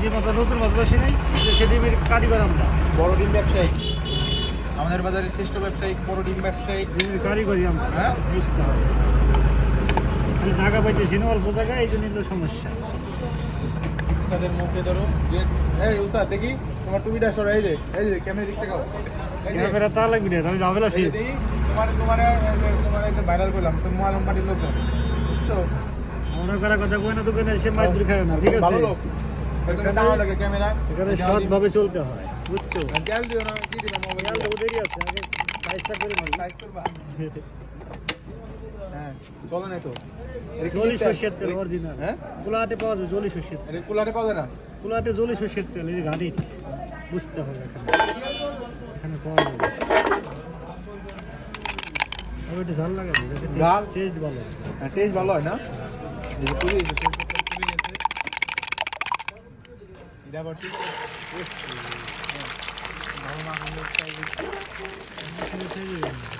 যে মাত্র নতুন মাছ বসে নাই সে ডিমের কারিগর আমরা। বড় ডিম ব্যবসায়ী, আমাদের বাজারের শ্রেষ্ঠ ব্যবসায়ী, বড় ডিম ব্যবসায়ী। ডিমের কারিগরি আমরা, হ্যাঁ বুঝতে হবে। খালি জায়গা পাইতেছি না, অল্প জায়গায়, এই জন্য তো সমস্যা। উস্তাদের মুখে ধরো যে এই উস্তাদ দেখি তোমার টুপিটা সরো, এই যে ক্যামেরা দিক থেকে ক্যামেরা তা লাগবে না, আমি ঝামেলা শেষ। তোমার এই যে ভাইরাল করলাম তুমি মালম পাটির লোক বুঝছো, আমরা করার কথা কই না, দোকানে এসে মাছ ধরে খাবে না, ঠিক আছে? ভালো লোক এখানে দাও লাগে ক্যামেরা, এখানে সৎভাবে চলতে হয়, বুঝছো? তেল দিও না, কি দিলাম মোবাইল খেয়াল দেবো, দেরি আছে, আগে সাইজটা করে মারি। সাইজ করবা। হ্যাঁ চলো না তো জলি সর্ষের তেল অরিজিনাল, হ্যাঁ কুলাহাটে পাওয়া যায় জলি সর্ষের তেল। এটা কুলারে পাওয়া যায় না, কুলাহাটে জলি সর্ষের তেল, এই ঘাটি বুঝতে হবে। এখানে পাওয়া যাবে। আর ওইটা ঝাল লাগে না, ঝাল? টেস্ট ভালো। টেস্ট ভালো হয় না, এই যে পুরি গেছে এটা আবার ঠিক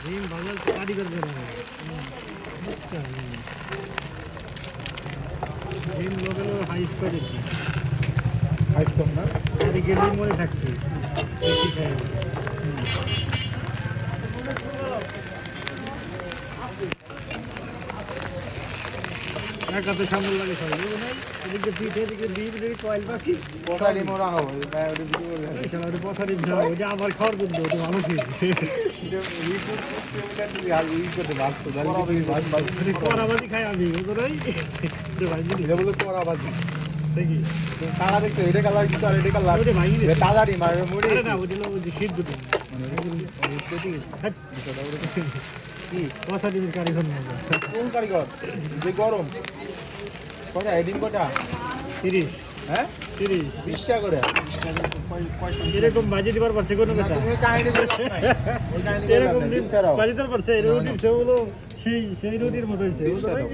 ডিম বাজার কারিগর বের হয়, বুঝতে হবে। ডিম লোকেল হাই স্কোয়ারের ডিম, খাইছ কম না, কারিগর ডিম মনে থাকবে বেশি খাই। একাতে সামল লাগে সবাই, বুঝো নাই? এদিকে পিঠে, এদিকে ডিম, এদিকে কয়েল পাখি। কথা নিয়ে মোরা হবে ওটা ভিডিও করবে, এই শালা ওটা পথা ডিম ছাড়া, ওইটা আবার খাওয়ার কিন্তু ওটা ভালো খেয়েছে। এটা ইউটিউব চ্যানেলে তুমি আর ই করতে ভাবছো দাঁড়িয়ে কড়াবাজি খাই আমি, বুঝো নাই? ভাই এটা বলে তোরা বাজি দেখি কালা দেখছো, এটা কালার কিন্তু আর এটা কালার ওটা ভাঙি এটা তাজা ডিম আর মুড়ি আরে না, ওটা হলো ওই যে সিদ্ধ ডিম। হ্যাঁ, কি পথা ডিমের কারিগর না আমরা। কোন কারিগর যে গরম কটা ডিম কটা 30 হ্যাঁ 30 20 টাকা করে এরকম বাজি দিবার পারছে কোনো না, কথা? তুমি কাহিনী বলছো না ওই কাহিনী এরকম বললাম ডিম না, বাজি দিবার পারছে? রুটির সেগুলো সেই রুটির মতো হয়েছে, বুঝো নাই?